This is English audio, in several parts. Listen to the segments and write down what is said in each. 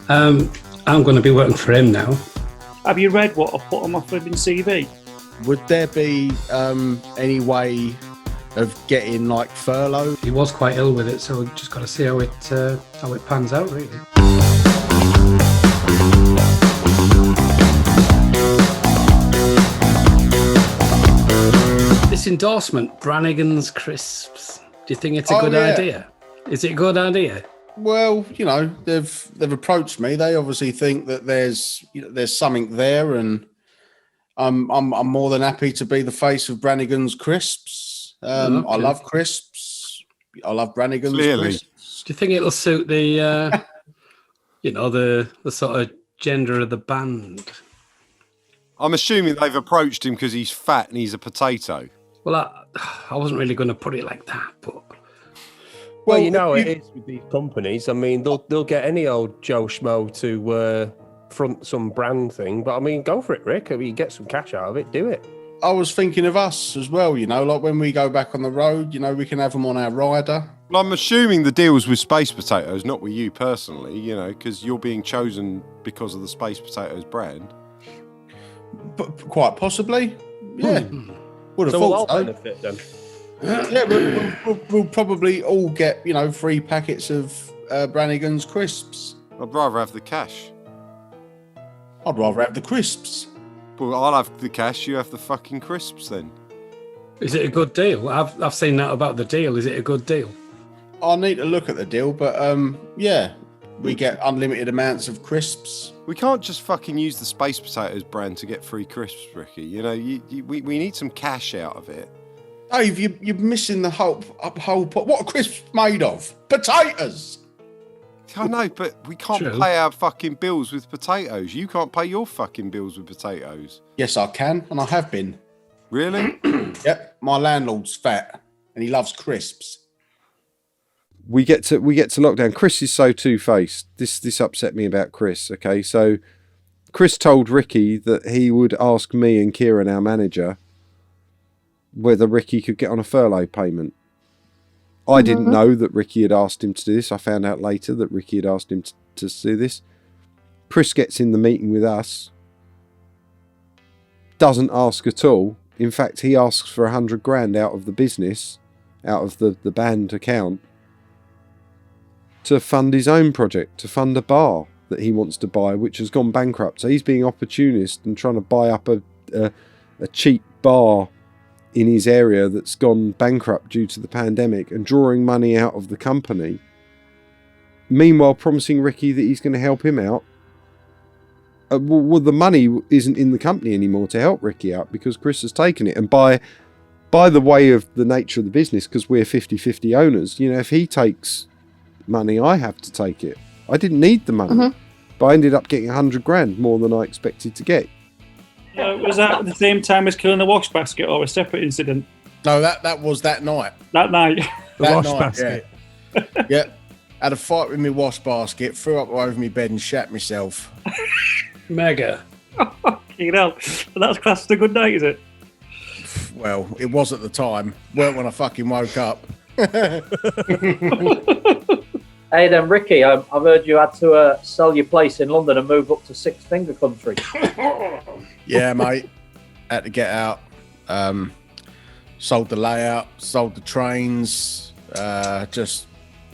I'm going to be working for him now. Have you read what I put on my flipping CV? Would there be any way of getting like furlough? He was quite ill with it, so we've just got to see how it pans out, really. This endorsement, Brannigan's Crisps. Do you think it's a good idea? Is it a good idea? Well, you know, they've approached me. They obviously think that there's something there, and I'm more than happy to be the face of Brannigan's Crisps. Okay. I love crisps. I love Brannigan's Clearly. Crisps. Do you think it'll suit the, the sort of gender of the band? I'm assuming they've approached him because he's fat and he's a potato. Well, I wasn't really going to put it like that, but... Well, you know it is with these companies. I mean, they'll get any old Joe Schmo to front some brand thing. But I mean, go for it, Rick. I mean, get some cash out of it. Do it. I was thinking of us as well, you know, like when we go back on the road, you know, we can have them on our rider. Well, I'm assuming the deal's with Space Potatoes, not with you personally, you know, because you're being chosen because of the Space Potatoes brand. But quite possibly, yeah. Would have So we'll all thought so. benefit then. Yeah, we'll probably all get, you know, 3 packets of Brannigan's Crisps. I'd rather have the cash. I'd rather have the crisps. Well, I'll have the cash, you have the fucking crisps then. Is it a good deal? I've seen that about the deal. Is it a good deal? I'll need to look at the deal, but yeah, we get unlimited amounts of crisps. We can't just fucking use the Space Potatoes brand to get free crisps, Ricky. You know, we need some cash out of it. Dave, you're missing the whole pot. What are crisps made of? Potatoes! I know, but we can't True. pay our fucking bills with potatoes. You can't pay your fucking bills with potatoes. Yes, I can, and I have been. Really? Yep, my landlord's fat, and he loves crisps. We get to lockdown. Chris is so two-faced. This upset me about Chris. Okay, so Chris told Ricky that he would ask me and Kieran, our manager, whether Ricky could get on a furlough payment. I didn't know that Ricky had asked him to do this. I found out later that Ricky had asked him to do this. Chris gets in the meeting with us, doesn't ask at all. In fact, he asks for 100 grand out of the business, out of the band account, to fund his own project, to fund a bar that he wants to buy, which has gone bankrupt. So he's being opportunist and trying to buy up a cheap bar in his area that's gone bankrupt due to the pandemic and drawing money out of the company. Meanwhile, promising Ricky that he's going to help him out. Well, the money isn't in the company anymore to help Ricky out because Chris has taken it. And by the way of the nature of the business, because we're 50-50 owners, you know, if he takes money, I have to take it. I didn't need the money, but I ended up getting 100 grand more than I expected to get. Was that at the same time as killing the wash basket or a separate incident? No, that was that night. That night. The That wash night, basket. Yeah. Had a fight with my wash basket, threw up over my bed and shat myself. Mega. You know, that's classed as a good night, is it? Well, it was at the time. Weren't when I fucking woke up. Hey then, Ricky, I've heard you had to sell your place in London and move up to Six Finger Country. Yeah, mate. Had to get out. Sold the layout, sold the trains. Just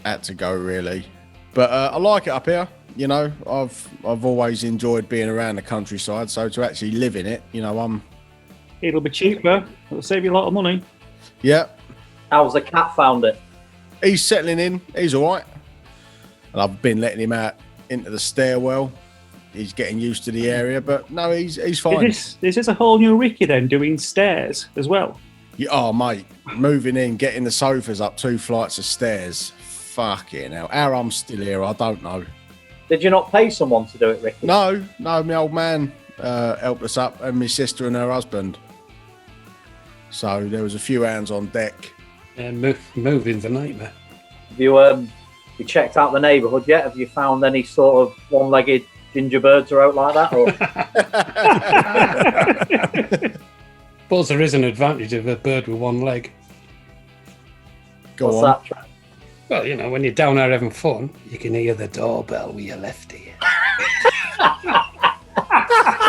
had to go, really. But I like it up here. You know, I've always enjoyed being around the countryside. So to actually live in it, you know, It'll be cheaper. It'll save you a lot of money. yeah. How's the cat found it? He's settling in. He's all right. And I've been letting him out into the stairwell. He's getting used to the area, but no, he's fine. Is this a whole new Ricky then, doing stairs as well? Yeah, oh, mate, moving in, getting the sofas up 2 flights of stairs. Fucking hell. How I'm still here, I don't know. Did you not pay someone to do it, Ricky? No, my old man helped us up, and my sister and her husband. So there was a few hands on deck. And moving's a nightmare. Have you checked out the neighbourhood yet? Have you found any sort of one-legged gingerbreads or out like that? Or Suppose there is an advantage of a bird with one leg. Go what's on. that, Trent? Well, you know, when you're down there having fun, you can hear the doorbell with your left ear.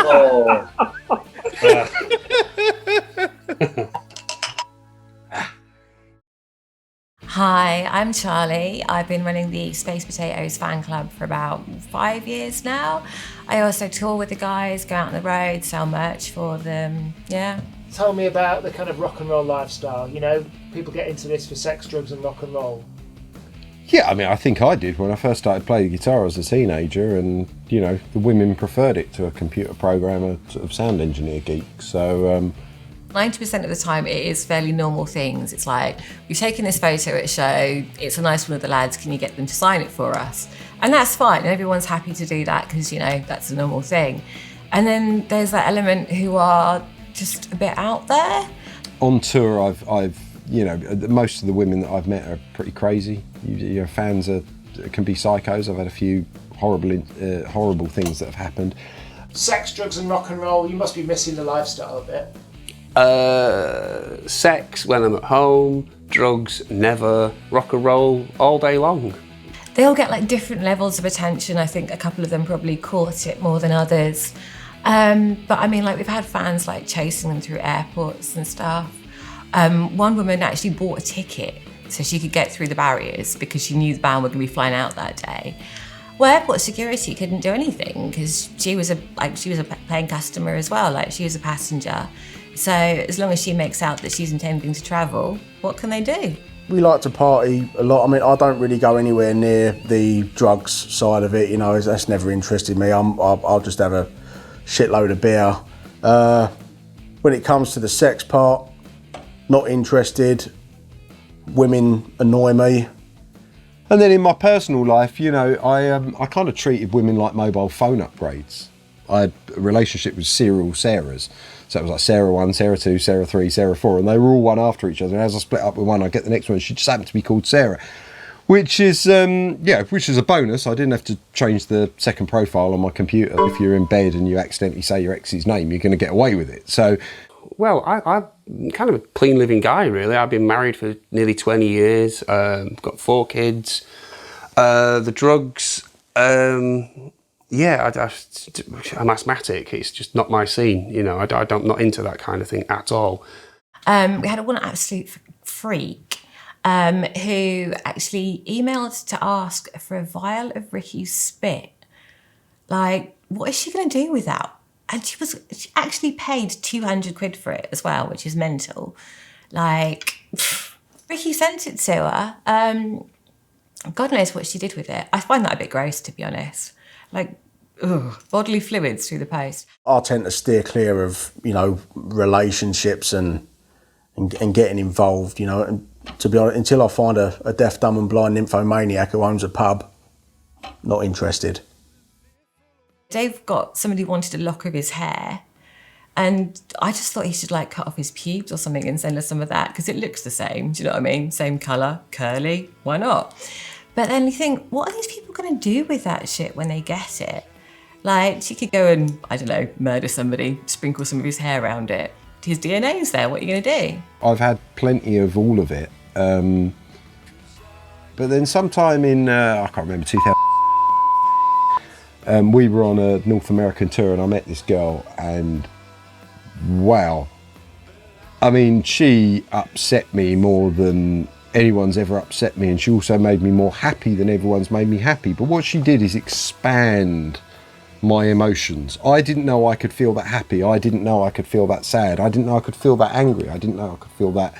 Oh. Hi, I'm Charlie. I've been running the Space Potatoes fan club for about 5 years now. I also tour with the guys, go out on the road, sell merch for them. Yeah. Tell me about the kind of rock and roll lifestyle. You know, people get into this for sex, drugs, and rock and roll. Yeah, I mean, I think I did when I first started playing guitar as a teenager, and you know, the women preferred it to a computer programmer, sort of sound engineer geek. So 90% of the time it is fairly normal things. It's like, we've taken this photo at a show, it's a nice one of the lads, can you get them to sign it for us? And that's fine, and everyone's happy to do that because, you know, that's a normal thing. And then there's that element who are just a bit out there. on tour, I've you know, most of the women that I've met are pretty crazy. Your fans can be psychos. I've had a few horrible things that have happened. Sex, drugs, and rock and roll. You must be missing the lifestyle a bit. Sex when I'm at home, drugs never, rock and roll all day long. They all get like different levels of attention. I think a couple of them probably caught it more than others. But I mean, like, we've had fans like chasing them through airports and stuff. One woman actually bought a ticket so she could get through the barriers because she knew the band were going to be flying out that day. Well, airport security couldn't do anything because she was a paying customer as well. Like, she was a passenger. So as long as she makes out that she's intending to travel, what can they do? We like to party a lot. I mean, I don't really go anywhere near the drugs side of it. You know, that's never interested me. I'll just have a shitload of beer. When it comes to the sex part, not interested. Women annoy me. And then in my personal life, you know, I kind of treated women like mobile phone upgrades. I had a relationship with serial Sarahs. So it was like Sarah 1, Sarah 2, Sarah 3, Sarah 4, and they were all one after each other. And as I split up with one, I get the next one. She just happened to be called Sarah, which is which is a bonus. I didn't have to change the second profile on my computer. If you're in bed and you accidentally say your ex's name, you're going to get away with it. So, well, I'm kind of a clean living guy, really. I've been married for nearly 20 years, got 4 kids. The drugs, yeah, I'm asthmatic. It's just not my scene, you know. I'm not into that kind of thing at all. We had one absolute freak who actually emailed to ask for a vial of Ricky's spit. Like, what is she going to do with that? And she actually paid 200 quid for it as well, which is mental. Like, Ricky sent it to her. God knows what she did with it. I find that a bit gross, to be honest. Like, bodily fluids through the post. I tend to steer clear of, you know, relationships and getting involved, you know. And to be honest, until I find a deaf, dumb and blind nymphomaniac who owns a pub, not interested. Dave got somebody who wanted a lock of his hair, and I just thought he should like cut off his pubes or something and send us some of that because it looks the same. Do you know what I mean? Same colour, curly, why not? But then you think, what are these people going to do with that shit when they get it? Like, she could go and, I don't know, murder somebody, sprinkle some of his hair around it. His DNA's there, what are you going to do? I've had plenty of all of it. But then sometime in, I can't remember, 2000, we were on a North American tour and I met this girl and wow. I mean, she upset me more than anyone's ever upset me, and she also made me more happy than everyone's made me happy. But what she did is expand my emotions. I didn't know I could feel that happy. I didn't know I could feel that sad. I didn't know I could feel that angry. I didn't know I could feel that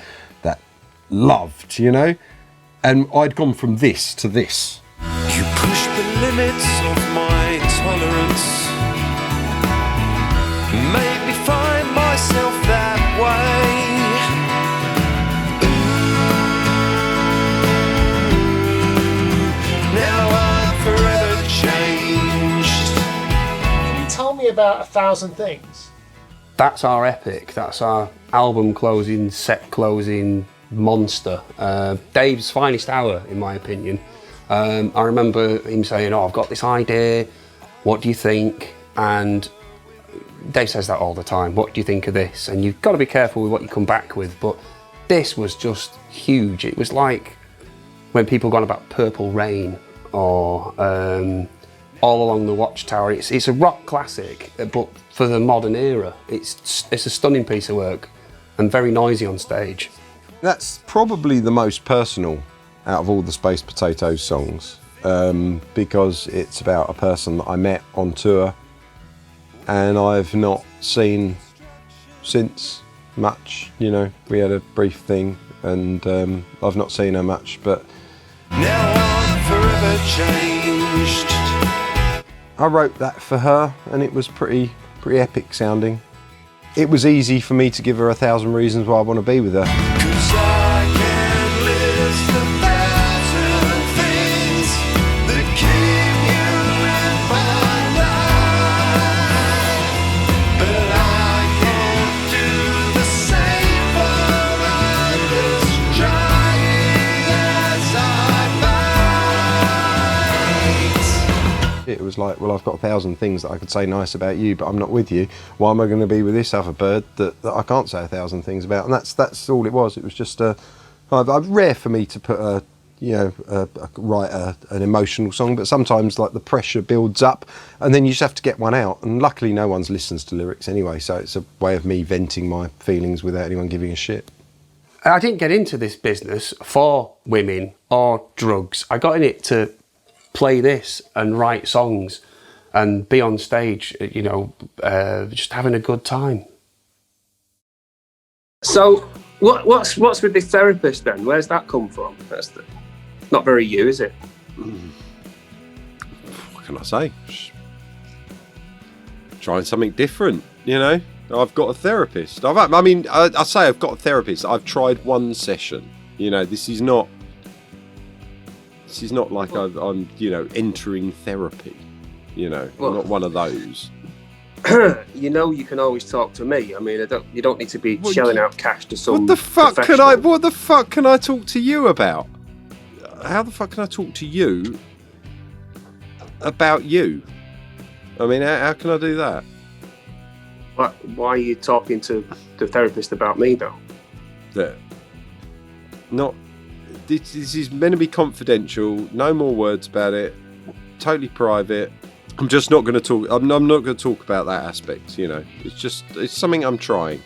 loved, you know? And I'd gone from this to this. You push the limits of my tolerance, made me find myself that way. Now I'm forever changed. Can you tell me about 1,000 Things? That's our epic. That's our album closing, set closing monster. Dave's finest hour, in my opinion. I remember him saying, I've got this idea, what do you think? And Dave says that all the time, what do you think of this? And you've got to be careful with what you come back with, but this was just huge. It was like when people gone about Purple Rain or all along the Watchtower. It's a rock classic, but for the modern era. It's a stunning piece of work and very noisy on stage. That's probably the most personal out of all the Space Potatoes songs, because it's about a person that I met on tour and I've not seen since much. You know, we had a brief thing and I've not seen her much, but Now I'm forever changed. I wrote that for her and it was pretty epic sounding. It was easy for me to give her 1,000 reasons why I want to be with her. 'Cause I can list 1,000 things that keep you in my life, but I can't do the same for others, trying as I might. It was like, well, I've got 1,000 things that I could say nice about you, but I'm not with you. Why am I going to be with this other bird that I can't say 1,000 things about? And that's all it was. It was just rare for me to put write an emotional song, but sometimes like the pressure builds up and then you just have to get one out. And luckily no one listens to lyrics anyway, so it's a way of me venting my feelings without anyone giving a shit. I didn't get into this business for women or drugs. I got in it to play this and write songs and be on stage, just having a good time. So, what's with this therapist then? Where's that come from? That's not very you, is it? What can I say? Just trying something different, you know? I've got a therapist. I say I've got a therapist. I've tried one session. You know, this is not like I'm entering therapy. You know, I'm not one of those. You know, you can always talk to me. I mean, you don't need to be shelling out cash to some. What the fuck can I talk to you about? How the fuck can I talk to you about you? I mean, how can I do that? Why are you talking to the therapist about me, though? This is meant to be confidential. No more words about it. Totally private. I'm just not going to talk. I'm not going to talk about that aspect. You know, it's something I'm trying.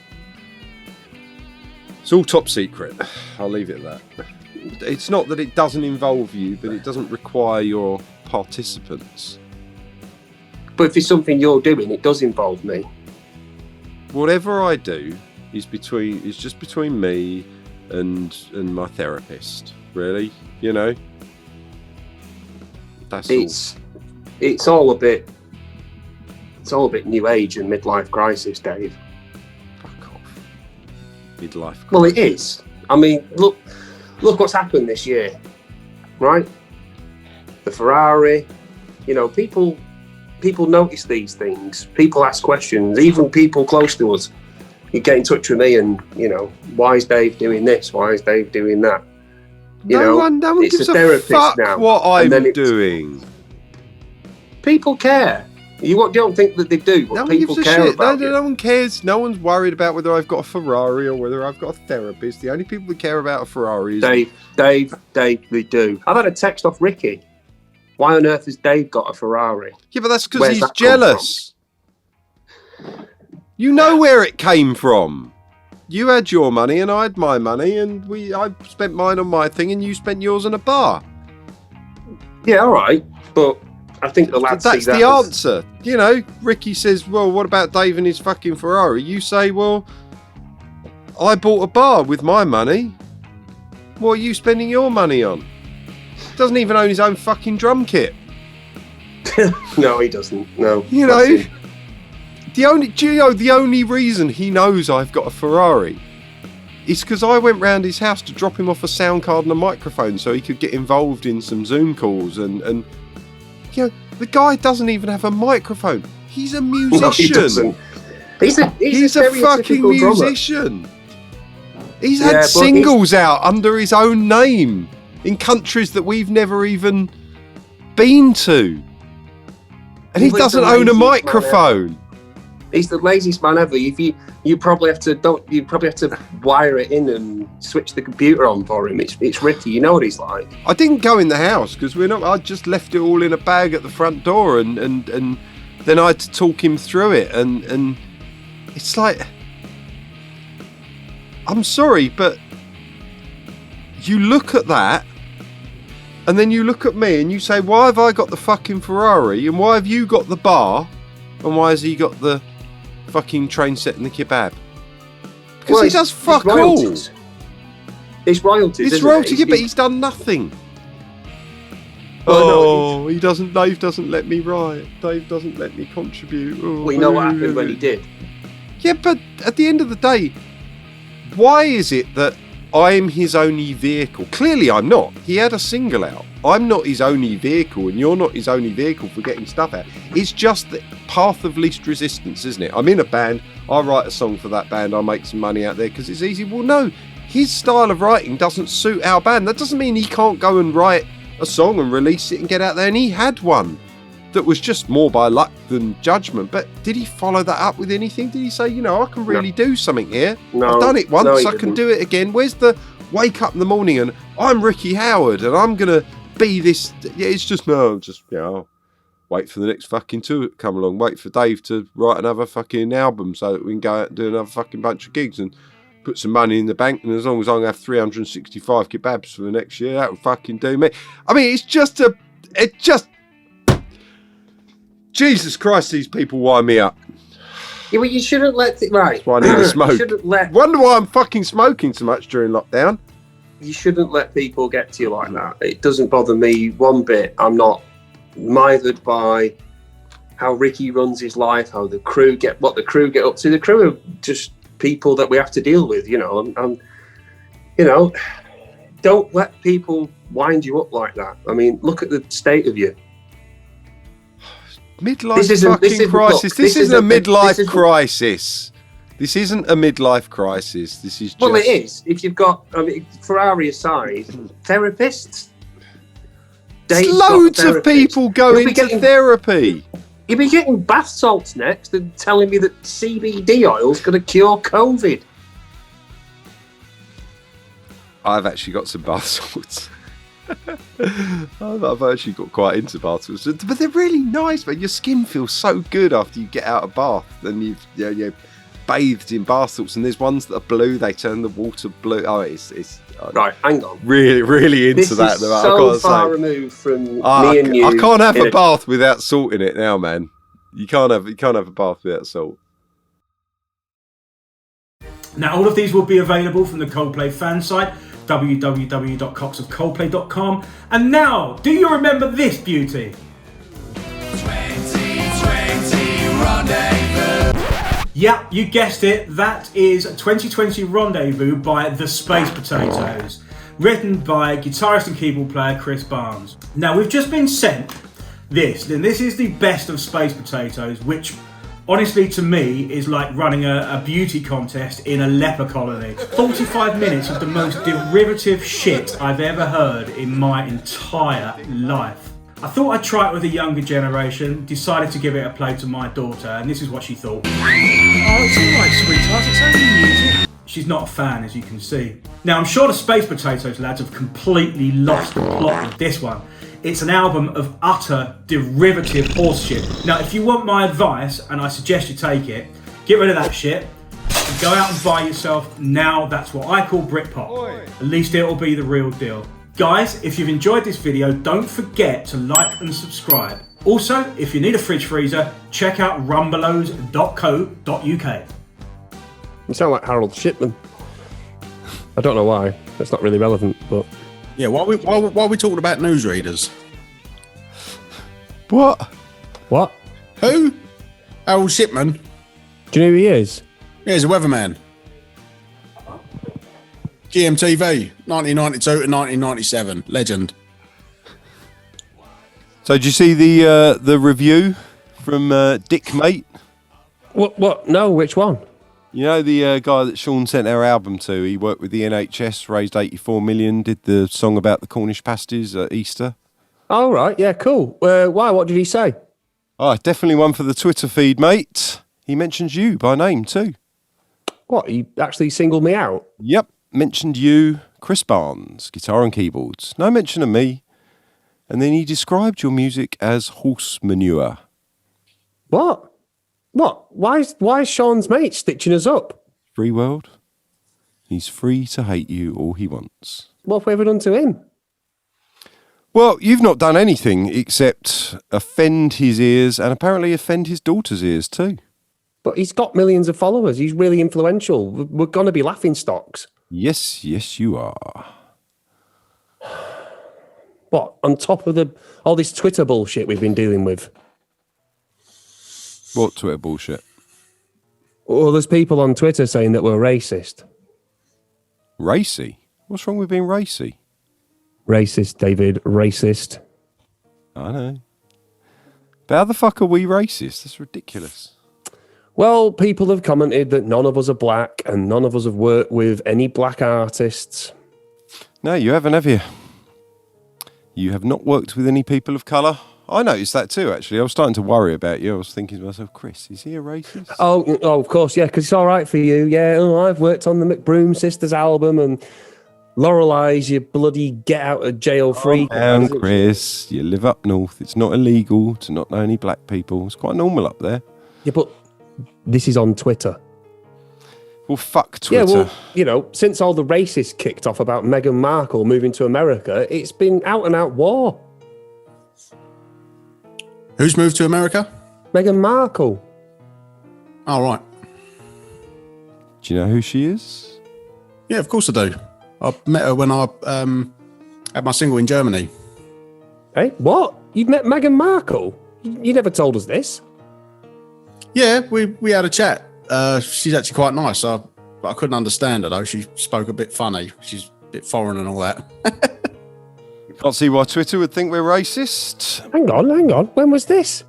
It's all top secret. I'll leave it at that. It's not that it doesn't involve you, but it doesn't require your participants. But if it's something you're doing, it does involve me. Whatever I do is just between me and my therapist. Really, you know. It's all a bit new age and midlife crisis, Dave. Fuck off. Midlife crisis. Well, it is. I mean, look what's happened this year, right? The Ferrari. You know, people notice these things. People ask questions. Even people close to us, you get in touch with me and, why is Dave doing this? Why is Dave doing that? No one gives a fuck now. What I'm doing. People care. You don't think that they do, but people care about it. No one cares. No one's worried about whether I've got a Ferrari or whether I've got a therapist. The only people that care about a Ferrari is... Dave, they do. I've had a text off Ricky. Why on earth has Dave got a Ferrari? Yeah, but that's because he's jealous. You know where it came from. You had your money and I had my money, and I spent mine on my thing and you spent yours on a bar. Yeah, all right, but I think the lads that's the answer. You know, Ricky says, well, what about Dave and his fucking Ferrari? You say, well, I bought a bar with my money. What are you spending your money on? Doesn't even own his own fucking drum kit. No, he doesn't. No. You know, the only reason he knows I've got a Ferrari is because I went round his house to drop him off a sound card and a microphone so he could get involved in some Zoom calls and the guy doesn't even have a microphone. He's a musician. No, he doesn't. He's a fucking musician. He's had singles out under his own name in countries that we've never even been to. And he doesn't own a microphone. He's the laziest man ever. If you probably have to wire it in and switch the computer on for him. It's Ricky. You know what he's like. I didn't go in the house because I just left it all in a bag at the front door, and then I had to talk him through it, and it's like, I'm sorry, but you look at that, and then you look at me and you say, why have I got the fucking Ferrari, and why have you got the bar, and why has he got the fucking train set and the kebab? Because he does fuck all. It's royalties. It's royalty, yeah, but he's done nothing. Oh, he doesn't. Dave doesn't let me write. Dave doesn't let me contribute. Oh, we know what happened when he did. Yeah, but at the end of the day, why is it that I'm his only vehicle? Clearly, I'm not. He had a single out. I'm not his only vehicle, and you're not his only vehicle for getting stuff out. It's just the path of least resistance, isn't it? I'm in a band. I write a song for that band. I make some money out there because it's easy. Well, no, his style of writing doesn't suit our band. That doesn't mean he can't go and write a song and release it and get out there. And he had one that was just more by luck than judgment. But did he follow that up with anything? Did he say, I can really do something here? No, I've done it once. I can didn't. do it again. Where's the wake up in the morning and I'm Ricky Howard and I'm going to be this? Yeah, it's just, I'll wait for the next fucking tour to come along. Wait for Dave to write another fucking album so that we can go out and do another fucking bunch of gigs and put some money in the bank, and as long as I can have 365 kebabs for the next year, that would fucking do me. I mean, Jesus Christ, these people wind me up. Yeah, well, you shouldn't let right. That's why I need to smoke. Wonder why I'm fucking smoking so much during lockdown. You shouldn't let people get to you like that. It doesn't bother me one bit. I'm not mithered by how Ricky runs his life, how the crew get up to. The crew are just people that we have to deal with, and don't let people wind you up like that. I mean, look at the state of you. Midlife fucking crisis. This isn't a midlife crisis. This isn't a midlife crisis. This is just... Well, it is. If you've got, Ferrari aside, therapists. Loads of people go into therapy. You'll be getting bath salts next and telling me that CBD oil is going to cure COVID. I've actually got some bath salts. I've actually got quite into bath salts, but they're really nice. But your skin feels so good after you get out of bath, and you've bathed in bath salts. And there's ones that are blue; they turn the water blue. Oh, it's right. Hang on. Really, really into this that. Is so far removed from me and you. I can't have a bath without salt in it now, man. You can't have a bath without salt. Now, all of these will be available from the Coldplay fan site, www.coxofcoldplay.com. And now, do you remember this beauty? 2020 Rendezvous. Yeah, you guessed it. That is 2020 Rendezvous by The Space Potatoes, written by guitarist and keyboard player Chris Barnes. Now, we've just been sent this, and this is the best of Space Potatoes, which honestly to me is like running a beauty contest in a leper colony. 45 minutes of the most derivative shit I've ever heard in my entire life. I thought I'd try it with a younger generation, decided to give it a play to my daughter, and this is what she thought. Oh, it's alright, sweetheart, it's only music. She's not a fan, as you can see. Now, I'm sure the Space Potatoes lads have completely lost the plot with this one. It's an album of utter derivative horseshit. Now, if you want my advice, and I suggest you take it, get rid of that shit, and go out and buy yourself Now That's What I Call Britpop. At least it'll be the real deal. Guys, if you've enjoyed this video, don't forget to like and subscribe. Also, if you need a fridge freezer, check out rumbelows.co.uk. You sound like Harold Shipman. I don't know why. That's not really relevant, but... Yeah, why are we talking about newsreaders? What? Who? Harold Shipman. Do you know who he is? Yeah, he's a weatherman. GMTV, 1992 to 1997. Legend. So did you see the review from Dick Mate? What? No, which one? You know the guy that Sean sent our album to? He worked with the NHS, raised 84 million, did the song about the Cornish pasties at Easter. Oh, right, yeah, cool. Why? What did he say? Oh, definitely one for the Twitter feed, mate. He mentions you by name too. What, he actually singled me out? Yep, mentioned you, Chris Barnes, guitar and keyboards. No mention of me. And then he described your music as horse manure. What? What? Why is Sean's mate stitching us up? Free world. He's free to hate you all he wants. What have we ever done to him? Well, you've not done anything except offend his ears and apparently offend his daughter's ears too. But he's got millions of followers. He's really influential. We're going to be laughing stocks. Yes, you are. What? On top of all this Twitter bullshit we've been dealing with? What Twitter bullshit? Well, there's people on Twitter saying that we're racist. Racy? What's wrong with being racy? Racist, David. Racist. I know. But how the fuck are we racist? That's ridiculous. Well, people have commented that none of us are black and none of us have worked with any black artists. No, you haven't, have you? You have not worked with any people of colour. I noticed that too, actually. I was starting to worry about you. I was thinking to myself, Chris, is he a racist? Oh, of course, yeah, because it's all right for you. Yeah, I've worked on the McBroom Sisters album and Lorelei's your bloody get out of jail free. Down, Chris. You live up north. It's not illegal to not know any black people. It's quite normal up there. Yeah, but this is on Twitter. Well, fuck Twitter. Yeah, well, since all the racists kicked off about Meghan Markle moving to America, it's been out and out war. Who's moved to America? Meghan Markle. Oh, right. Do you know who she is? Yeah, of course I do. I met her when I had my single in Germany. Hey, what? You've met Meghan Markle? You never told us this. Yeah, we had a chat. She's actually quite nice. But I couldn't understand her though. She spoke a bit funny. She's a bit foreign and all that. Can't see why Twitter would think we're racist. Hang on. When was this?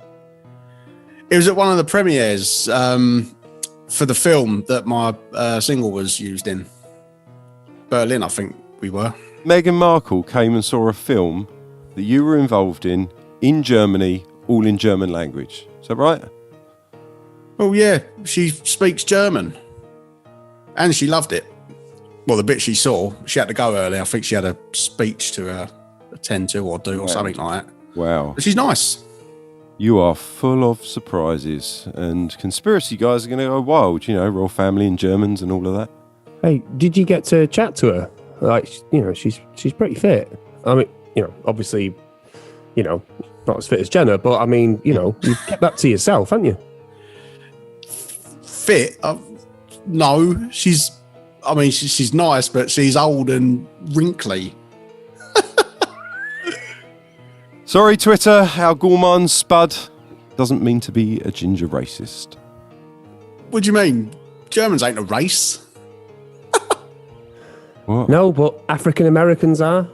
It was at one of the premieres for the film that my single was used in. Berlin, I think we were. Meghan Markle came and saw a film that you were involved in Germany, all in German language. Is that right? Oh, yeah. She speaks German. And she loved it. Well, the bit she saw, she had to go early. I think she had a speech to attend to or do or something like that. Wow. But she's nice. You are full of surprises. And conspiracy guys are going to go wild, royal family and Germans and all of that. Hey, did you get to chat to her? Like, she's pretty fit. I mean, obviously, not as fit as Jenna, but I mean, you kept that to yourself, haven't you? Fit? No, she's nice, but she's old and wrinkly. Sorry, Twitter, our gourmand spud doesn't mean to be a ginger racist. What do you mean? Germans ain't a race. What? No, but African Americans are.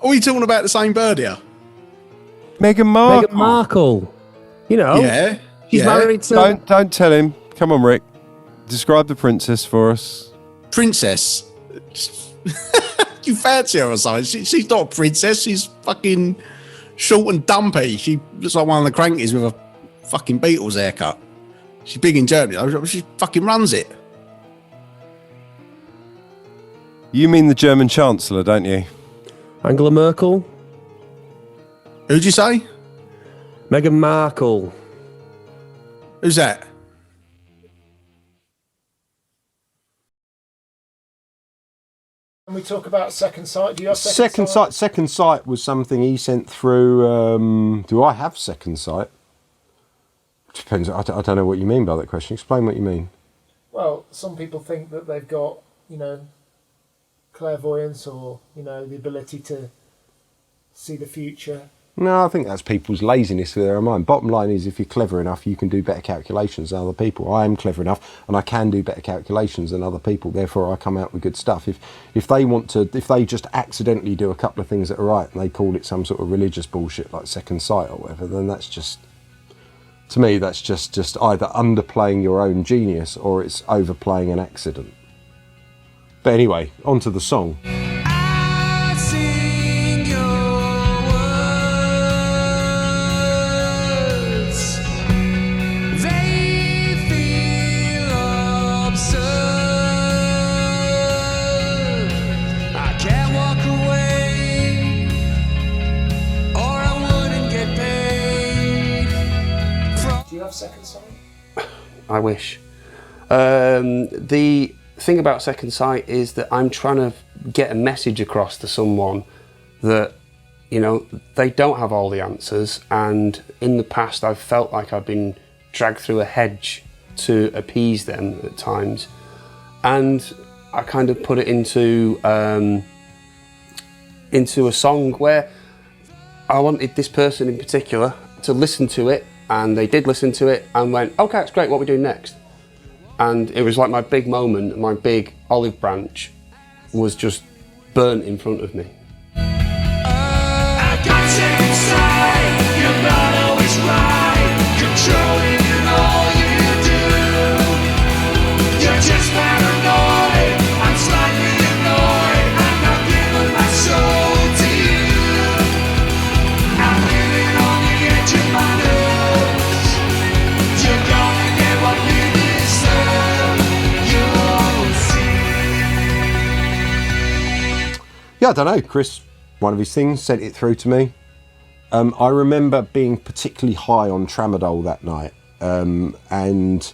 Are we talking about the same bird here? Meghan Markle. Meghan Markle. Yeah. She's married to... Don't tell him. Come on, Rick. Describe the princess for us. Princess? You fancy her or something? She's not a princess. She's fucking short and dumpy. She looks like one of the crankies with a fucking Beatles haircut. She's big in Germany. She fucking runs it. You mean the German Chancellor, don't you? Angela Merkel. Who'd you say? Meghan Markle. Who's that? Can we talk about Second Sight? Do you have Second Sight? Second Sight was something he sent through. Do I have Second Sight? Depends. I don't know what you mean by that question. Explain what you mean. Well, some people think that they've got, clairvoyance or, the ability to see the future. No, I think that's people's laziness with their own mind. Bottom line is, if you're clever enough, you can do better calculations than other people. I am clever enough, and I can do better calculations than other people. Therefore, I come out with good stuff. If they just accidentally do a couple of things that are right, and they call it some sort of religious bullshit like Second Sight or whatever, then that's just, to me, that's just either underplaying your own genius or it's overplaying an accident. But anyway, on to the song. I wish. The thing about Second Sight is that I'm trying to get a message across to someone that, you know, they don't have all the answers, and in the past I've felt like I've been dragged through a hedge to appease them at times, and I kind of put it into a song where I wanted this person in particular to listen to it, and they did listen to it and went, okay, that's great, what are we doing next? And it was like my big moment, my big olive branch was just burnt in front of me. I got second sight, you're not always right, controlling in all you do. You're just paranoid, I'm slightly annoyed, I'm not giving my soul to you. I'm living on the edge of my nose, you're gonna get what you deserve, you'll see. Yeah, I don't know, Chris, one of his things, sent it through to me. I remember being particularly high on tramadol that night, and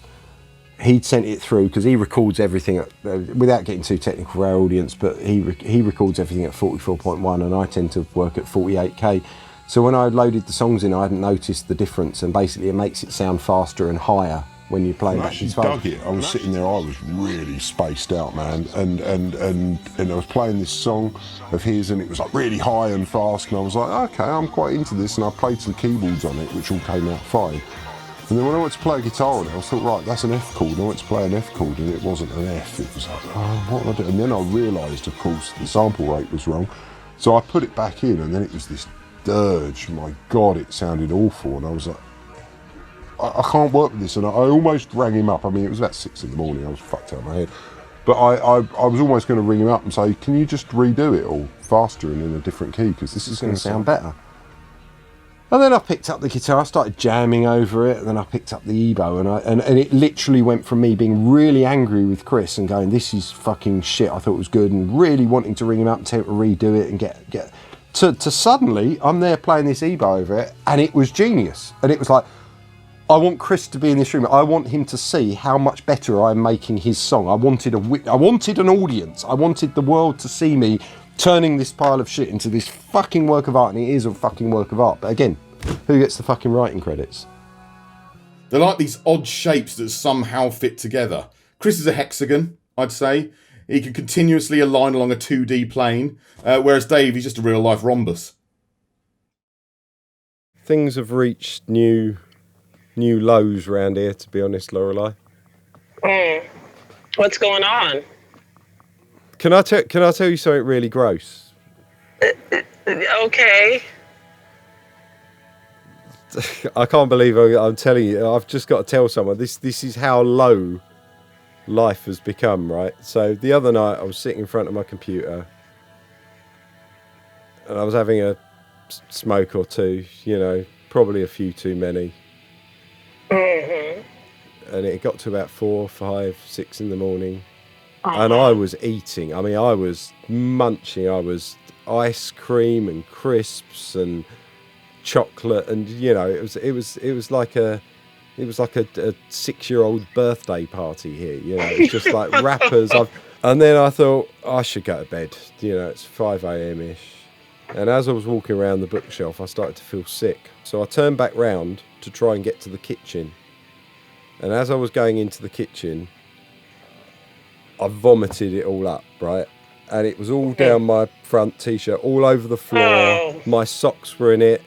he'd sent it through because he records everything at, without getting too technical for our audience, but he records everything at 44.1 and I tend to work at 48k. So when I loaded the songs in, I hadn't noticed the difference, and basically it makes it sound faster and higher when you play I back actually his phone. dug it. I was sitting there, I was really spaced out, man, and I was playing this song of his, and it was like really high and fast, and I was like, okay, I'm quite into this, and I played some keyboards on it, which all came out fine. And then when I went to play a guitar on it, I thought, right, that's an F chord, and I went to play an F chord, and it wasn't an F. It was like, oh, what am I doing? And then I realised, of course, the sample rate was wrong, so I put it back in, and then it was this dirge. My God, it sounded awful, and I was like, I can't work with this, and I almost rang him up. I mean, it was about 6 in the morning, I was fucked out of my head. But I was almost going to ring him up and say, can you just redo it all faster and in a different key, because this is going to sound better. And then I picked up the guitar, I started jamming over it, and then I picked up the EBow, and it literally went from me being really angry with Chris and going, this is fucking shit, I thought it was good, and really wanting to ring him up and tell him to redo it and get to suddenly, I'm there playing this EBow over it, and it was genius. And it was like, I want Chris to be in this room. I want him to see how much better I'm making his song. I wanted an audience. I wanted the world to see me turning this pile of shit into this fucking work of art, and it is a fucking work of art. But again, who gets the fucking writing credits? They're like these odd shapes that somehow fit together. Chris is a hexagon, I'd say. He can continuously align along a 2D plane, whereas Dave, he's just a real-life rhombus. Things have reached new lows round here, to be honest, Lorelei. What's going on? Can I tell you something really gross? Okay. I can't believe I'm telling you. I've just got to tell someone. This is how low life has become, right? So the other night I was sitting in front of my computer and I was having a smoke or two, you know, probably a few too many. And it got to about 4, 5, 6 in the morning, and I was eating. I mean, I was munching. I was ice cream and crisps and chocolate, and you know, it was like a 6-year-old birthday party here. You know, it's just like wrappers. And then I thought I should go to bed. You know, it's 5 a.m. ish. And as I was walking around the bookshelf, I started to feel sick. So I turned back round to try and get to the kitchen. And as I was going into the kitchen, I vomited it all up, right? And it was all down my front t-shirt, all over the floor. Oh. My socks were in it.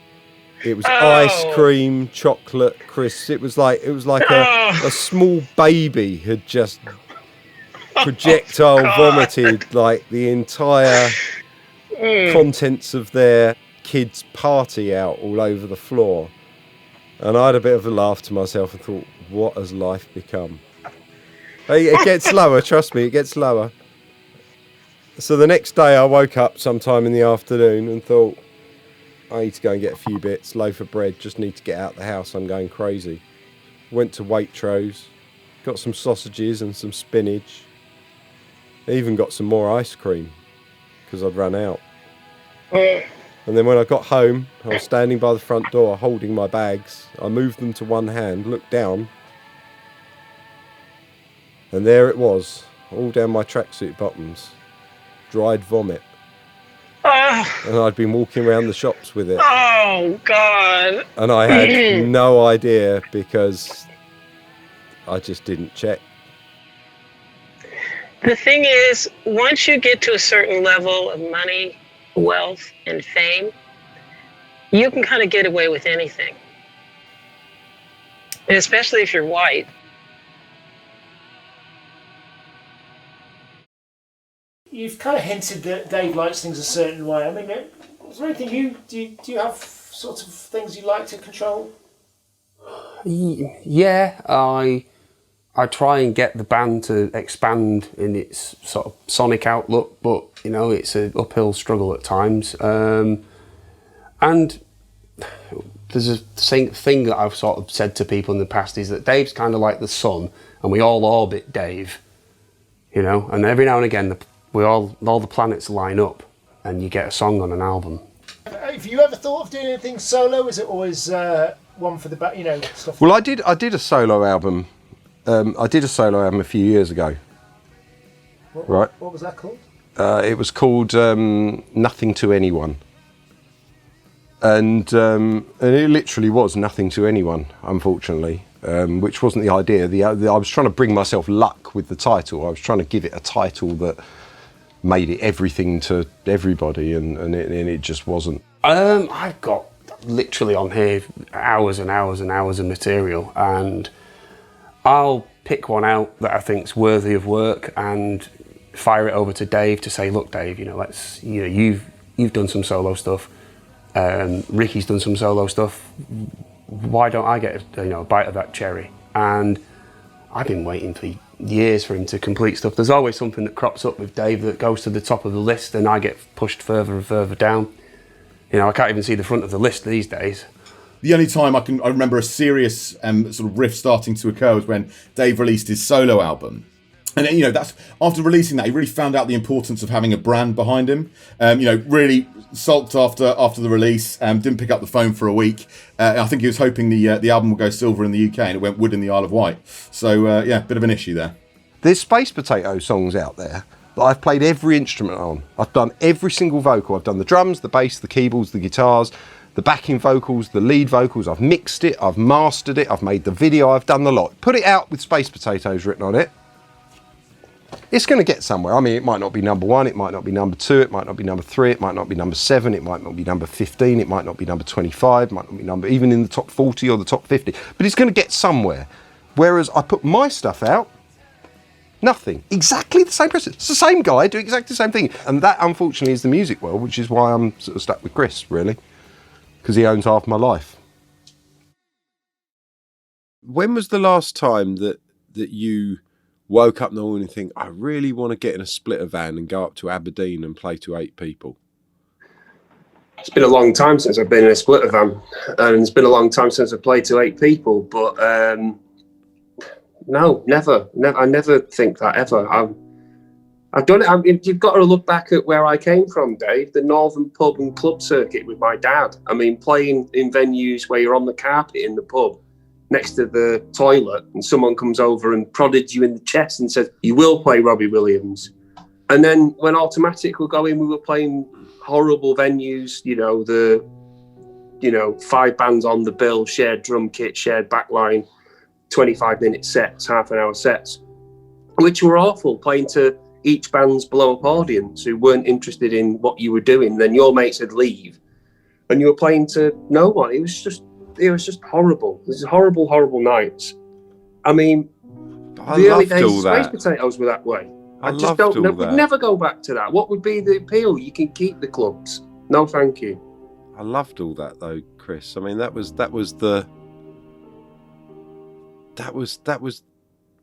It was ice cream, chocolate, crisps. It was like a small baby had just projectile vomited like the entire contents of their kids' party out all over the floor. And I had a bit of a laugh to myself and thought, what has life become? It gets lower, trust me, it gets lower. So the next day I woke up sometime in the afternoon and thought, I need to go and get a few bits, loaf of bread, just need to get out the house, I'm going crazy. Went to Waitrose, got some sausages and some spinach. I even got some more ice cream, because I'd run out. And then when I got home, I was standing by the front door holding my bags. I moved them to one hand, looked down, And there it was, all down my tracksuit bottoms, dried vomit. And I'd been walking around the shops with it. Oh, God. And I had no idea because I just didn't check. The thing is, once you get to a certain level of money, wealth, and fame, you can kind of get away with anything. And especially if you're white. You've kind of hinted that Dave likes things a certain way. I mean, is there anything do you have sorts of things you like to control? Yeah, I try and get the band to expand in its sort of sonic outlook, but you know, it's an uphill struggle at times. And there's a thing that I've sort of said to people in the past is that Dave's kind of like the sun, and we all orbit Dave, you know. And every now and again, all the planets line up, and you get a song on an album. Have you ever thought of doing anything solo? Is it always one for the back? You know, stuff. Well, I did a solo album. I did a solo album a few years ago. Right. What was that called? It was called Nothing to Anyone. And it literally was nothing to anyone, unfortunately, which wasn't the idea. I was trying to bring myself luck with the title. I was trying to give it a title that made it everything to everybody, and it just wasn't. I've got literally on here hours and hours and hours of material, and I'll pick one out that I think's worthy of work and fire it over to Dave to say, look, Dave, you know, you've done some solo stuff. Ricky's done some solo stuff. Why don't I get a bite of that cherry? And I've been waiting for years for him to complete stuff. There's always something that crops up with Dave that goes to the top of the list, and I get pushed further and further down. You know, I can't even see the front of the list these days. The only time I remember a serious sort of rift starting to occur was when Dave released his solo album. And then, you know, that's after releasing that, he really found out the importance of having a brand behind him. You know, really sulked after the release. Didn't pick up the phone for a week. I think he was hoping the album would go silver in the UK, and it went wood in the Isle of Wight. So yeah, bit of an issue there. There's Space Potato songs out there that I've played every instrument on. I've done every single vocal. I've done the drums, the bass, the keyboards, the guitars, the backing vocals, the lead vocals. I've mixed it, I've mastered it, I've made the video, I've done the lot. Put it out with Space Potatoes written on it. It's going to get somewhere. I mean, it might not be number 1, it might not be number 2, it might not be number 3, it might not be number 7, it might not be number 15, it might not be number 25, it might not be even in the top 40 or the top 50. But it's going to get somewhere. Whereas I put my stuff out, nothing. Exactly the same person. It's the same guy doing exactly the same thing. And that, unfortunately, is the music world, which is why I'm sort of stuck with Chris, really. Because he owns half my life. When was the last time that you woke up in the morning and think, I really want to get in a splitter van and go up to Aberdeen and play to 8 people? It's been a long time since I've been in a splitter van, and it's been a long time since I've played to 8 people, but no, never. I never think that ever. I've done it. I mean, you've got to look back at where I came from, Dave, the Northern pub and club circuit with my dad. I mean, playing in venues where you're on the carpet in the pub next to the toilet, and someone comes over and prodded you in the chest and says, you will play Robbie Williams. And then when Automatic were going, we were playing horrible venues, you know, 5 bands on the bill, shared drum kit, shared backline, 25-minute sets, half-an-hour sets, which were awful, playing to each band's blow-up audience who weren't interested in what you were doing. Then your mates would leave, and you were playing to no one. It was just horrible. This is horrible nights. I mean, the early days of Space Potatoes were that way. I just don't know. We'd never go back to that. What would be the appeal? You can keep the clubs. No, thank you. I loved all that though, Chris. I mean, that was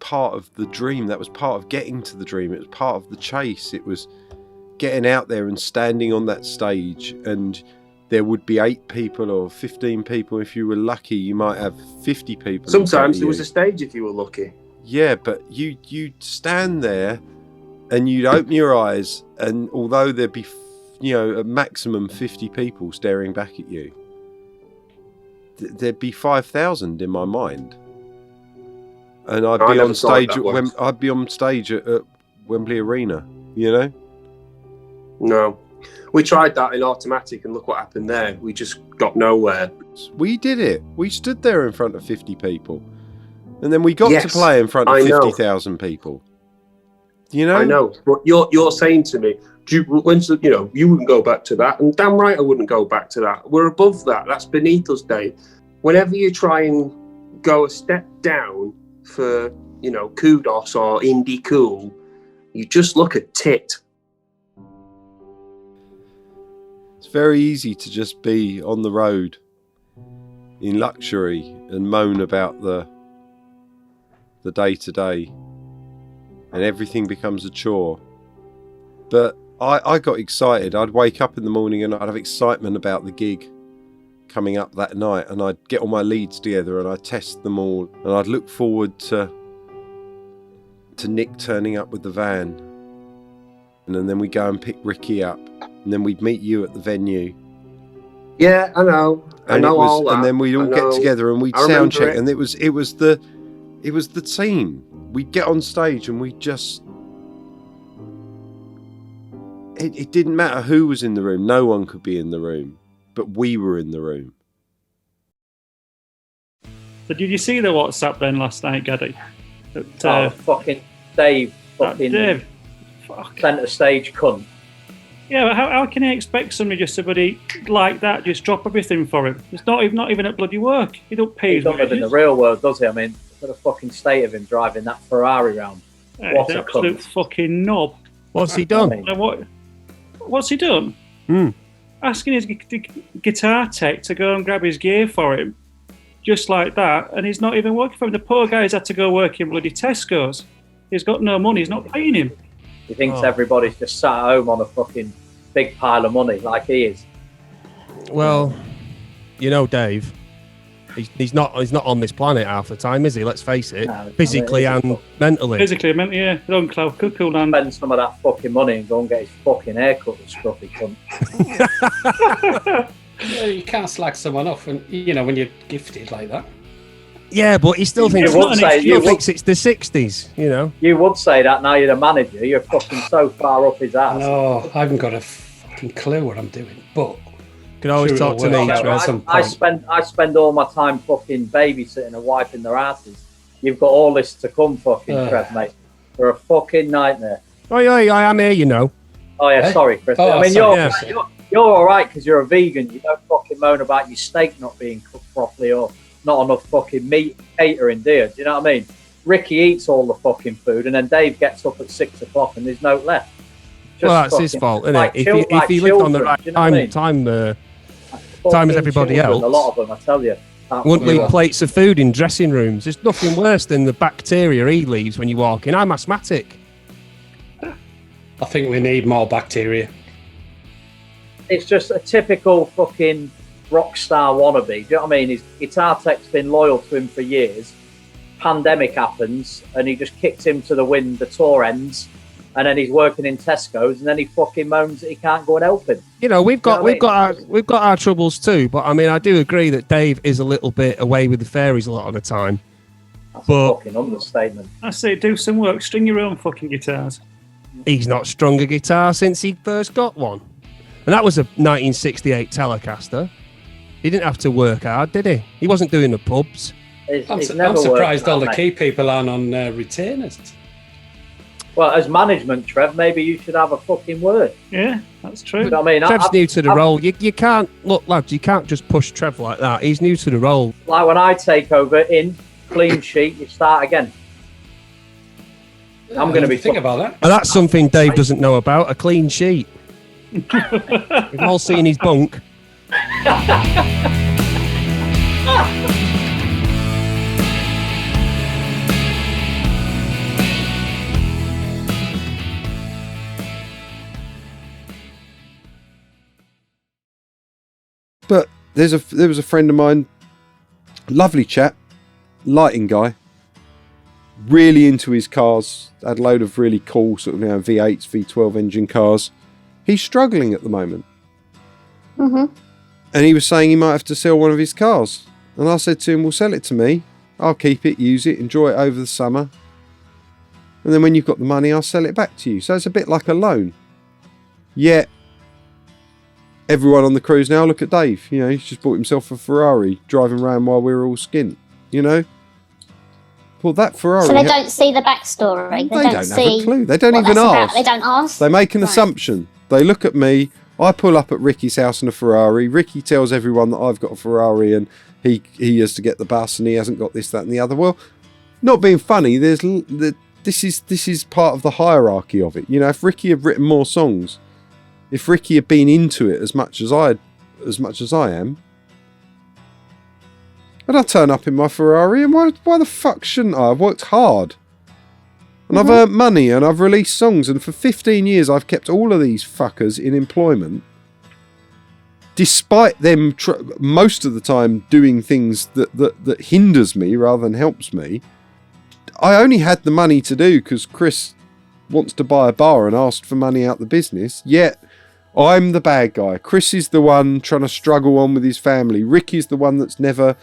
part of the dream. That was part of getting to the dream. It was part of the chase. It was getting out there and standing on that stage, and there would be 8 people or 15 people. If you were lucky, you might have 50 people. Sometimes there was a stage if you were lucky. Yeah, but you'd stand there and you'd open your eyes, and although there'd be, a maximum 50 people staring back at you, there'd be 5,000 in my mind. and I'd I be never on saw it stage that at way. I'd be on stage at Wembley Arena. You know. No. We tried that in automatic and look what happened there. We just got nowhere. We did it. We stood there in front of 50 people. And then we got to Yes, play in front of I know. 50,000 people. You know? I know. But you're saying to me, you wouldn't go back to that. And damn right I wouldn't go back to that. We're above that. That's beneath us, Dave. Whenever you try and go a step down for, kudos or indie cool, you just look at tit. It's very easy to just be on the road in luxury and moan about the day-to-day, and everything becomes a chore. But I got excited. I'd wake up in the morning and I'd have excitement about the gig coming up that night, and I'd get all my leads together and I'd test them all, and I'd look forward to Nick turning up with the van, and then we'd go and pick Ricky up, and then we'd meet you at the venue. Yeah, I know. I know all that. And then we'd all I get know. together and we'd I remember sound check, it. and it was the team. We'd get on stage and we just. It didn't matter who was in the room. No one could be in the room, but we were in the room. So did you see the WhatsApp then last night, Gaddy? Fucking Dave. Fucking Dave. Centre stage cunt. Yeah, but how can you expect somebody just somebody like that just drop everything for him? It's not even at bloody work. He don't pay He his don't live in the real world, does he? I mean, look at the fucking state of him driving that Ferrari round. What He's a an absolute cunt. fucking knob. What's he done? And what's he done? Asking his guitar tech to go and grab his gear for him, just like that, and he's not even working for him. The poor guy's had to go work in bloody Tesco's. He's got no money. He's not paying him. He thinks everybody's just sat at home on a fucking big pile of money like he is. Well, Dave, he's not on this planet half the time, is he? Let's face it, physically and mentally. Physically, yeah. Don't cloud cuckoo land. Spend some of that fucking money and go and get his fucking haircut, the scruffy cunt. Yeah, you can't slag someone off, and when you're gifted like that. Yeah, but he still thinks it's the 60s, You would say that now you're the manager. You're fucking so far up his ass. No, I haven't got a fucking clue what I'm doing, but can always sure talk to it'll me. work out at some I point. spend all my time fucking babysitting and wiping their asses. You've got all this to come, fucking Trev, mate. You're a fucking nightmare. Oh yeah, I am here, Oh yeah, sorry, Chris. Oh, I mean, sorry. you're all right because you're a vegan. You don't fucking moan about your steak not being cooked properly or not enough fucking meat catering, do you? Do you know what I mean? Ricky eats all the fucking food, and then Dave gets up at 6 o'clock and there's no left. Just Well, that's his fucking- fault, isn't like it? chil- If he lived on the children, right do you know what I mean? time as Fucking everybody children, else, a lot of them, I tell you. wouldn't leave plates of food in dressing rooms. There's nothing worse than the bacteria he leaves when you walk in. I'm asthmatic. I think we need more bacteria. It's just a typical fucking rock star wannabe. Do you know what I mean? His guitar tech's been loyal to him for years. Pandemic happens, and he just kicks him to the wind. The tour ends, and then he's working in Tesco's, and then he fucking moans that he can't go and help him. We've got You know what we've got our troubles too. But I mean, I do agree that Dave is a little bit away with the fairies a lot of the time. That's but a fucking understatement. I say, do some work. String your own fucking guitars. he's not strung a guitar since he first got one, and that was a 1968 Telecaster. He didn't have to work hard, did he? He wasn't doing the pubs. I'm surprised all the key people aren't on retainers. Well, as management, Trev, maybe you should have a fucking word. Yeah, that's true. You know what I mean? Trev's new to the I've- role. You can't look, lads. You can't just push Trev like that. He's new to the role. Like when I take over, clean sheet, you start again. I'm going to be think about that. And that's something Dave doesn't know about, a clean sheet. We've all seen his bunk. But there was a friend of mine, lovely chap, lighting guy, really into his cars, had a load of really cool sort of V8s, V12 engine cars. He's struggling at the moment. Mm-hmm. And he was saying he might have to sell one of his cars. And I said to him, well, sell it to me I'll keep it, use it, enjoy it over the summer. And then when you've got the money, I'll sell it back to you. So it's a bit like a loan. Yet, everyone on the cruise now, look at Dave. You know, he's just bought himself a Ferrari, driving around while we're all skint. You know? Well, that Ferrari... So they don't see the backstory. They don't have a clue. They don't what even that's about. ask. They don't ask. They make an Right. assumption. They look at me. I pull up at Ricky's house in a Ferrari. Ricky tells everyone that I've got a Ferrari and he has to get the bus and he hasn't got this, that, and the other. Well, not being funny. This is part of the hierarchy of it. You know, if Ricky had written more songs, if Ricky had been into it as much as I am, and I turn up in my Ferrari, and why the fuck shouldn't I? I've worked hard. And I've earned money, and I've released songs, and for 15 years I've kept all of these fuckers in employment, despite them most of the time doing things that hinders me rather than helps me. I only had the money to do because Chris wants to buy a bar and asked for money out the business, yet I'm the bad guy. Chris is the one trying to struggle on with his family. Ricky's the one that's never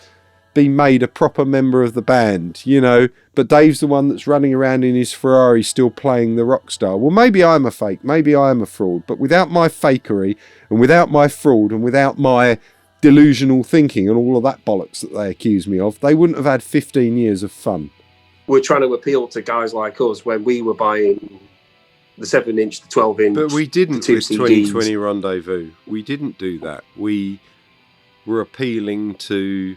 been made a proper member of the band, you know, but Dave's the one that's running around in his Ferrari still playing the rock star. Well, maybe I'm a fake, maybe I am a fraud, but without my fakery and without my fraud and without my delusional thinking and all of that bollocks that they accuse me of, they wouldn't have had 15 years of fun. We're trying to appeal to guys like us when we were buying the 7-inch, the 12-inch. But we didn't the with 2 2020 Rendezvous. We didn't do that. We were appealing to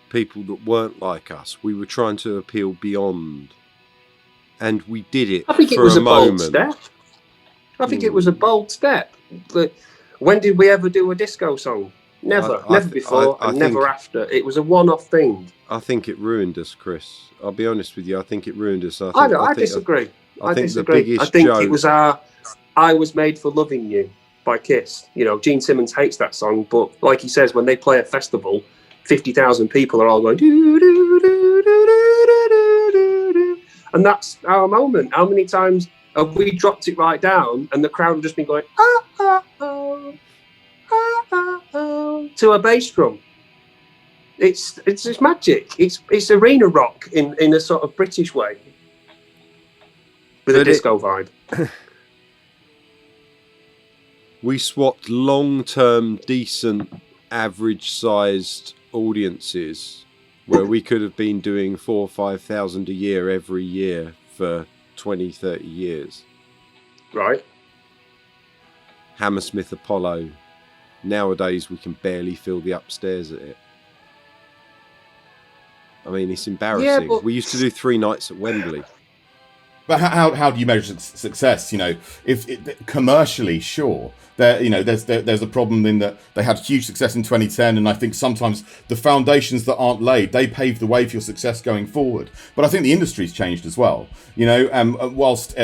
people that weren't like us. We were trying to appeal beyond. And we did it I think it for was a a bold moment. step. I think it was a bold step. But when did we ever do a disco song? Never. Never before and never after. It was a one-off thing. I think it ruined us, Chris. I'll be honest with you. I think it ruined us. I disagree. I think the disagree. biggest I think joke... it was I Was Made for Loving You by Kiss. You know, Gene Simmons hates that song, but like he says, when they play a festival, 50,000 people are all going, doo, doo, doo, doo, doo, doo, doo, doo. And that's our moment. How many times have we dropped it right down and the crowd have just been going, ah, ah, oh, ah, ah, oh, to a bass drum? It's just magic. It's arena rock in a sort of British way with a disco vibe. We swapped long-term, decent, average-sized audiences where we could have been doing 4,000 or 5,000 a year every year for 20, 30 years. Right. Hammersmith Apollo. Nowadays, we can barely fill the upstairs at it. I mean, it's embarrassing. Yeah, but- We used to do 3 nights at Wembley. But how do you measure success? You know, commercially, sure, there's a problem in that they had huge success in 2010, and I think sometimes the foundations that aren't laid, they pave the way for your success going forward. But I think the industry's changed as well. You know, whilst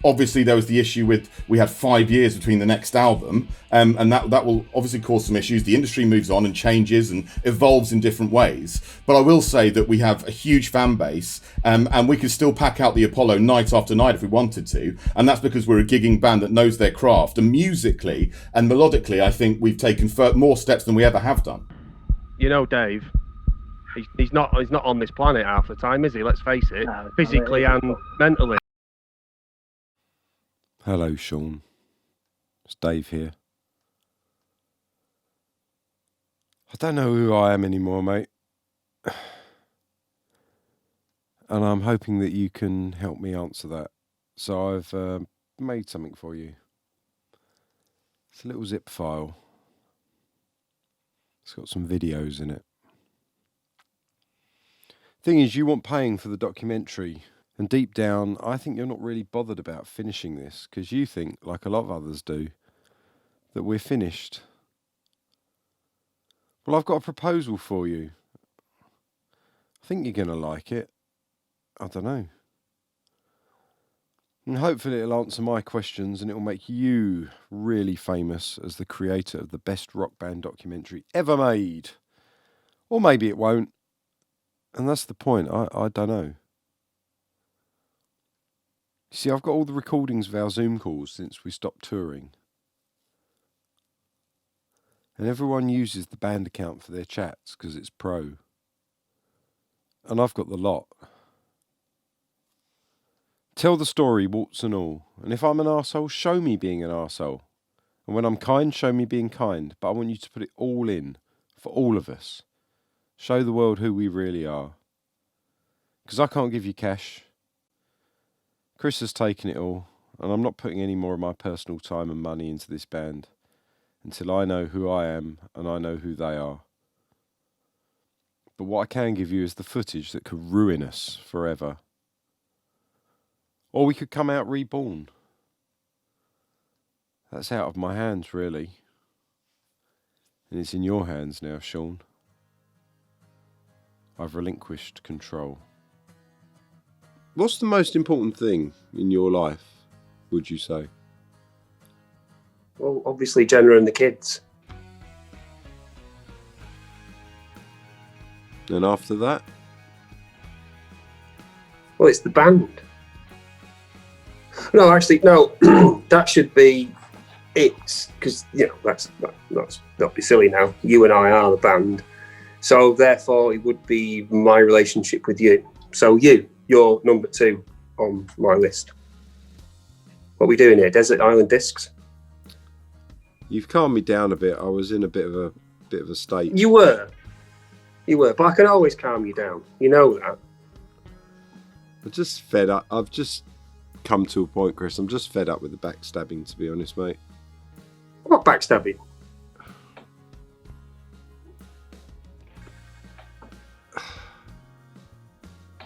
obviously there was the issue with we had 5 years between the next album, and that will obviously cause some issues. The industry moves on and changes and evolves in different ways. But I will say that we have a huge fan base, and we can still pack out the Apollo night after night if we wanted to, and that's because we're a gigging band that knows their craft. And musically and melodically, I think we've taken more steps than we ever have done. You know, Dave, he's not on this planet half the time, is he? Let's face it, physically and mentally. Hello, Sean. It's Dave here. I don't know who I am anymore, mate. And I'm hoping that you can help me answer that. So I've made something for you. It's a little zip file. It's got some videos in it. Thing is, you want paying for the documentary. And deep down, I think you're not really bothered about finishing this, because you think, like a lot of others do, that we're finished. Well, I've got a proposal for you. I think you're going to like it. I don't know. And hopefully it'll answer my questions and it'll make you really famous as the creator of the best rock band documentary ever made. Or maybe it won't. And that's the point. I don't know. See, I've got all the recordings of our Zoom calls since we stopped touring. And everyone uses the band account for their chats because it's pro. And I've got the lot. Tell the story, warts and all. And if I'm an arsehole, show me being an arsehole. And when I'm kind, show me being kind. But I want you to put it all in, for all of us. Show the world who we really are. Because I can't give you cash. Chris has taken it all, and I'm not putting any more of my personal time and money into this band until I know who I am and I know who they are. But what I can give you is the footage that could ruin us forever. Or we could come out reborn. That's out of my hands, really. And it's in your hands now, Sean. I've relinquished control. What's the most important thing in your life, would you say? Well, obviously Jenna and the kids. And after that? Well, it's the band. No, actually, no. That should be it, because let's not be silly now. You and I are the band, so therefore it would be my relationship with you. So you're number 2 on my list. What are we doing here? Desert Island Discs? You've calmed me down a bit. I was in a bit of a state. You were, but I can always calm you down. You know that. I'm just fed up. I've just come to a point, Chris. I'm just fed up with the backstabbing, to be honest, mate. What backstabbing?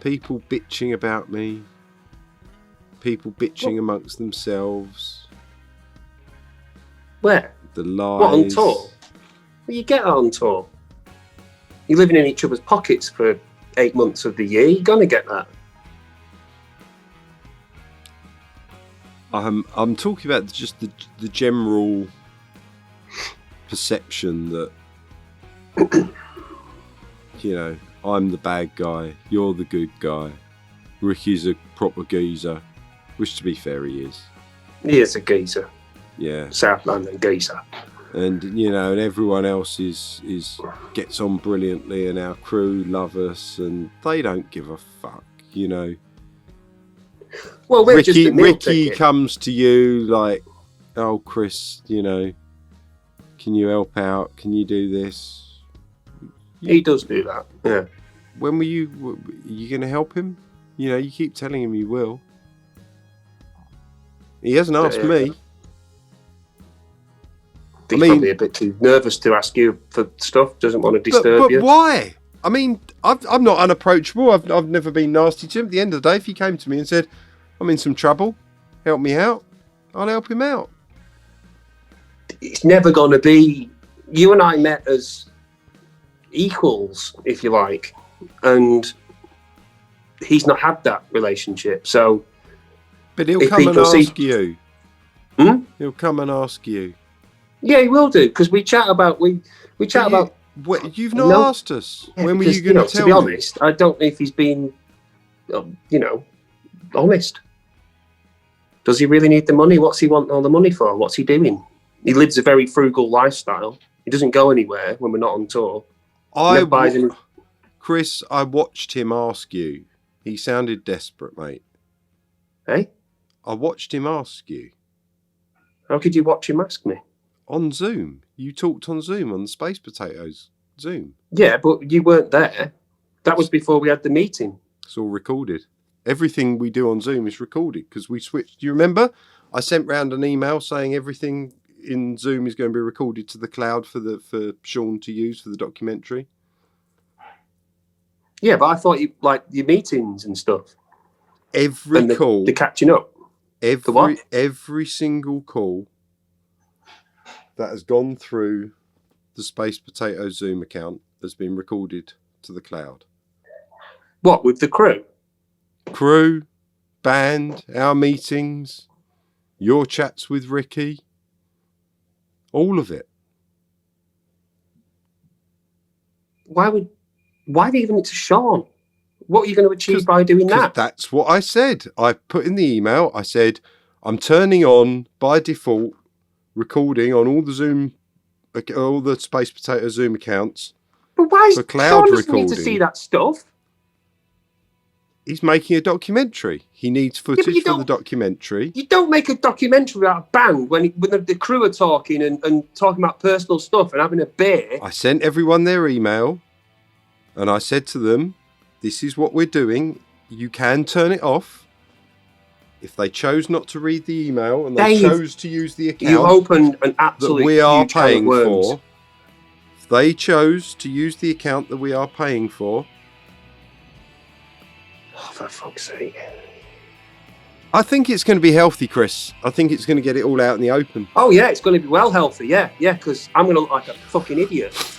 People bitching about me. People bitching amongst themselves. Where? The lies. What, on tour? Well, you get on tour. You're living in each other's pockets for 8 months of the year. You're gonna get that. I'm talking about just the general perception that I'm the bad guy, you're the good guy, Ricky's a proper geezer, which to be fair he is. He is a geezer. Yeah. South London geezer. And and everyone else is gets on brilliantly, and our crew love us, and they don't give a fuck, Well, we're just a meal Ricky ticket. comes to you like, oh, Chris, can you help out? Can you do this? He does do that, yeah. When are you going to help him? You keep telling him you will. He hasn't asked me. He's probably a bit too nervous to ask you for stuff, doesn't want to disturb but you. Why? I mean, I'm not unapproachable. I've never been nasty to him. At the end of the day, if he came to me and said, I'm in some trouble, help me out, I'll help him out. It's never going to be... You and I met as equals, if you like, and he's not had that relationship, so... But he'll come and ask you. He'll come and ask you. Yeah, he will do, because we chat about... We chat about... You've not asked us. Yeah, when were because, you going to tell to be me? honest, I don't know if he's been, honest. Does he really need the money? What's he want all the money for? What's he doing? He lives a very frugal lifestyle. He doesn't go anywhere when we're not on tour. Chris, I watched him ask you. He sounded desperate, mate. Hey? I watched him ask you. How could you watch him ask me? On Zoom. You talked on Zoom, on the Space Potatoes Zoom. Yeah, but you weren't there. That was before we had the meeting. It's all recorded. Everything we do on Zoom is recorded because we switched. Do you remember? I sent round an email saying everything in Zoom is going to be recorded to the cloud for Sean to use for the documentary. Yeah, but I thought you like your meetings and stuff. Call. The catching up. Every single call that has gone through the Space Potato Zoom account has been recorded to the cloud. What, with the crew? Crew, band, our meetings, your chats with Ricky, all of it. Why are you giving it to Sean? What are you going to achieve by doing that? That's what I said. I put in the email, I said, I'm turning on by default recording on all the Space Potato Zoom accounts. But why is for cloud Sean doesn't recording? need to see that stuff? He's making a documentary. He needs footage for the documentary. You don't make a documentary about a band when the crew are talking and talking about personal stuff and having a beer. I sent everyone their email and I said to them, this is what we're doing. You can turn it off. If they chose not to read the email and they chose to use the account you opened an absolute that we are huge can of paying worms. for, if they chose to use the account that we are paying for, Oh, for fuck's sake. I think it's going to be healthy, Chris. I think it's going to get it all out in the open. Oh, yeah, it's going to be well healthy, yeah, because I'm going to look like a fucking idiot.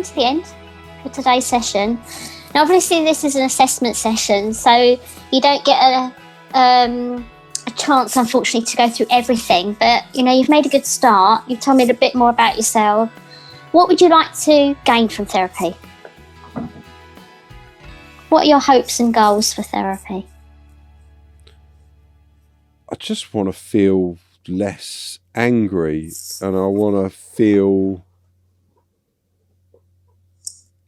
To the end for today's session. Now, obviously, this is an assessment session, so you don't get a chance, unfortunately, to go through everything. But you've made a good start. You've told me a bit more about yourself. What would you like to gain from therapy? What are your hopes and goals for therapy? I just want to feel less angry, and I want to feel.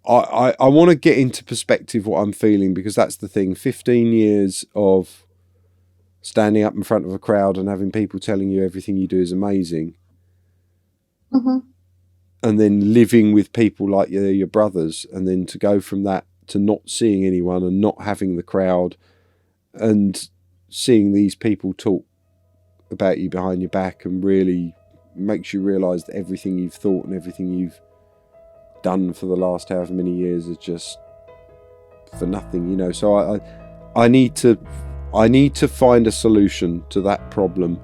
I want to get into perspective what I'm feeling, because that's the thing. 15 years of standing up in front of a crowd and having people telling you everything you do is amazing. Mm-hmm. And then living with people like your brothers, and then to go from that to not seeing anyone and not having the crowd and seeing these people talk about you behind your back, and really makes you realise that everything you've thought and everything you've done for the last however many years is just for nothing, So I need to find a solution to that problem,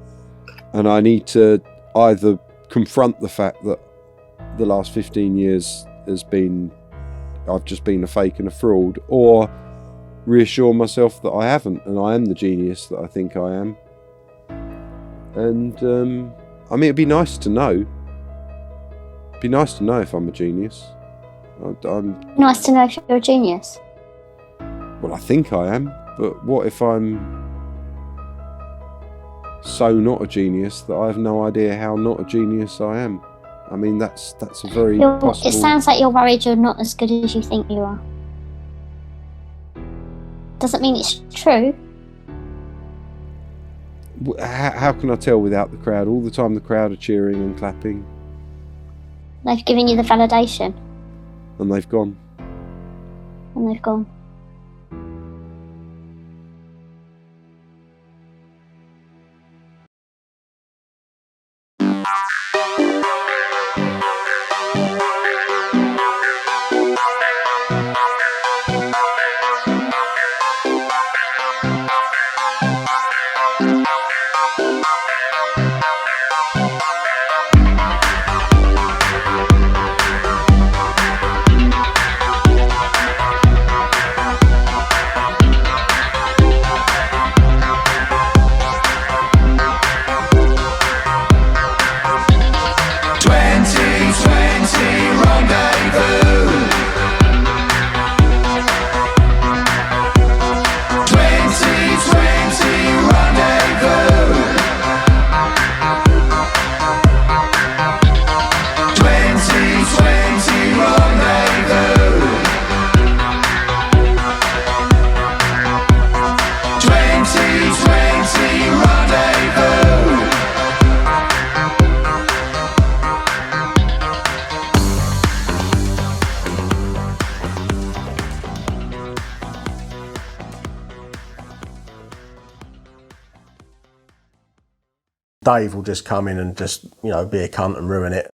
and I need to either confront the fact that the last 15 years I've just been a fake and a fraud, or reassure myself that I haven't, and I am the genius that I think I am. And it'd be nice to know. Be nice to know if I'm a genius. Nice to know if you're a genius. Well, I think I am, but what if I'm so not a genius that I have no idea how not a genius I am? I mean, that's a very possible... It sounds like you're worried you're not as good as you think you are. Doesn't mean it's true. How can I tell without the crowd? All the time the crowd are cheering and clapping. They've given you the validation. And they've gone. And they've gone. Dave will just come in and just, be a cunt and ruin it.